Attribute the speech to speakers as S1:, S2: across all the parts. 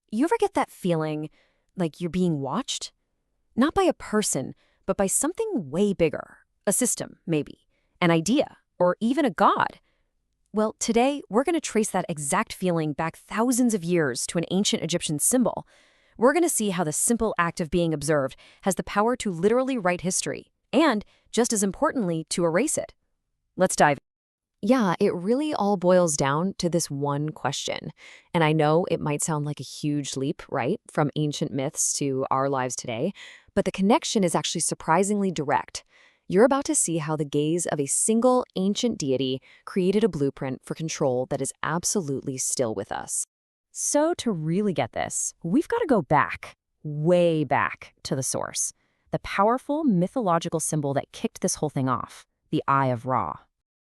S1: You ever get that feeling like you're being watched? Not by a person, but by something way bigger. A system, maybe. An idea, or even a god. Well, today, we're going to trace that exact feeling back thousands of years to an ancient Egyptian symbol. We're going to see how the simple act of being observed has the power to literally write history, and, just as importantly, to erase it. Let's dive in. Yeah, it really all boils down to this one question. And I know it might sound like a huge leap, right, from ancient myths to our lives today, but the connection is actually surprisingly direct. You're about to see how the gaze of a single ancient deity created a blueprint for control that is absolutely still with us. So to really get this, we've got to go back, way back to the source, the powerful mythological symbol that kicked this whole thing off, the Eye of Ra.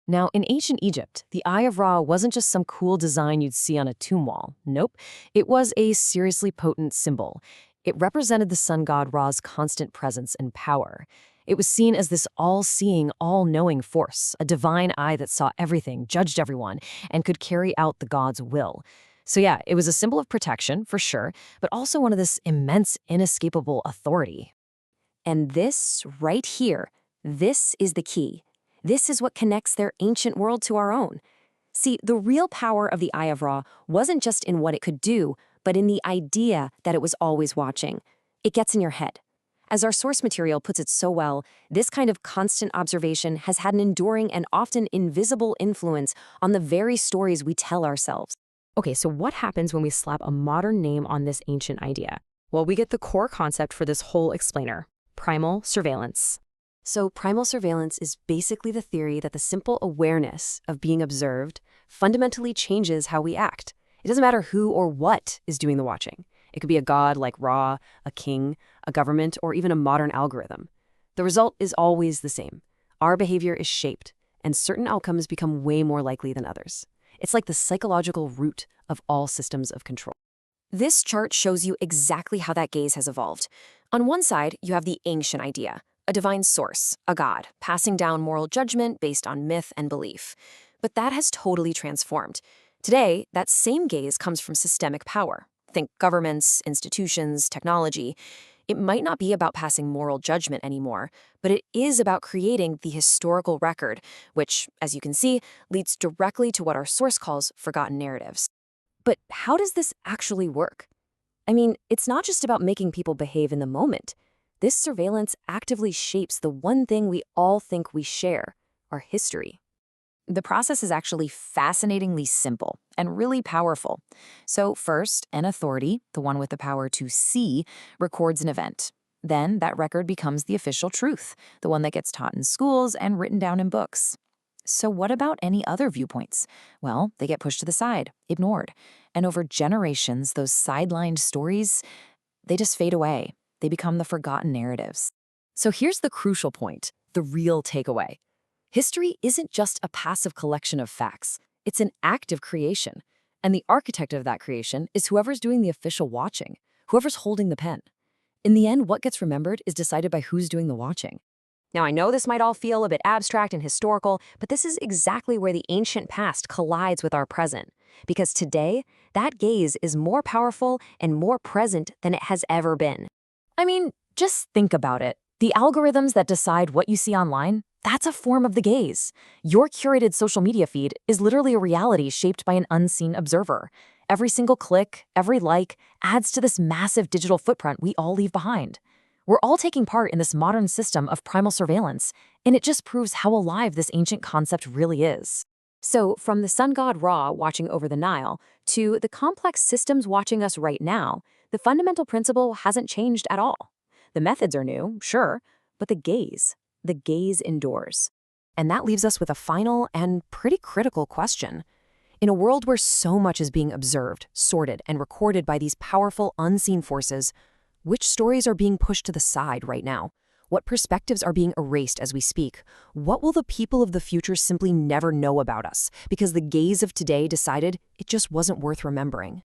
S1: Now, in ancient Egypt, the Eye of Ra wasn't just some cool design you'd see on a tomb wall. Nope, it was a seriously potent symbol. It represented the sun god Ra's constant presence and power. It was seen as this all-seeing, all-knowing force, a divine eye that saw everything, judged everyone, and could carry out the god's will. So yeah, it was a symbol of protection, for sure, but also one of this immense, inescapable authority. And this, right here, this is the key. This is what connects their ancient world to our own. See, the real power of the Eye of Ra wasn't just in what it could do, but in the idea that it was always watching. It gets in your head. As our source material puts it so well, this kind of constant observation has had an enduring and often invisible influence on the very stories we tell ourselves. Okay, so what happens when we slap a modern name on this ancient idea? Well, we get the core concept for this whole explainer: primal surveillance. So primal surveillance is basically the theory that the simple awareness of being observed fundamentally changes how we act. It doesn't matter who or what is doing the watching. It could be a god like Ra, a king, a government, or even a modern algorithm. The result is always the same. Our behavior is shaped, and certain outcomes become way more likely than others. It's like the psychological root of all systems of control. This chart shows you exactly how that gaze has evolved. On one side, you have the ancient idea, a divine source, a god, passing down moral judgment based on myth and belief. But that has totally transformed. Today, that same gaze comes from systemic power. Think governments, institutions, technology. It might not be about passing moral judgment anymore, but it is about creating the historical record, which, as you can see, leads directly to what our source calls forgotten narratives. But how does this actually work? I mean, it's not just about making people behave in the moment. This surveillance actively shapes the one thing we all think we share, our history. The process is actually fascinatingly simple and really powerful. So first, an authority, the one with the power to see, records an event. Then that record becomes the official truth, the one that gets taught in schools and written down in books. So what about any other viewpoints? Well, they get pushed to the side, ignored. And over generations, those sidelined stories, they just fade away. They become the forgotten narratives. So here's the crucial point, the real takeaway. History isn't just a passive collection of facts. It's an active creation. And the architect of that creation is whoever's doing the official watching, whoever's holding the pen. In the end, what gets remembered is decided by who's doing the watching. Now, I know this might all feel a bit abstract and historical, but this is exactly where the ancient past collides with our present. Because today, that gaze is more powerful and more present than it has ever been. I mean, just think about it. The algorithms that decide what you see online, that's a form of the gaze. Your curated social media feed is literally a reality shaped by an unseen observer. Every single click, every like, adds to this massive digital footprint we all leave behind. We're all taking part in this modern system of primal surveillance, and it just proves how alive this ancient concept really is. So, from the sun god Ra watching over the Nile to the complex systems watching us right now, the fundamental principle hasn't changed at all. The methods are new, sure, but the gaze endures. And that leaves us with a final and pretty critical question. In a world where so much is being observed, sorted, and recorded by these powerful, unseen forces, which stories are being pushed to the side right now? What perspectives are being erased as we speak? What will the people of the future simply never know about us because the gaze of today decided it just wasn't worth remembering?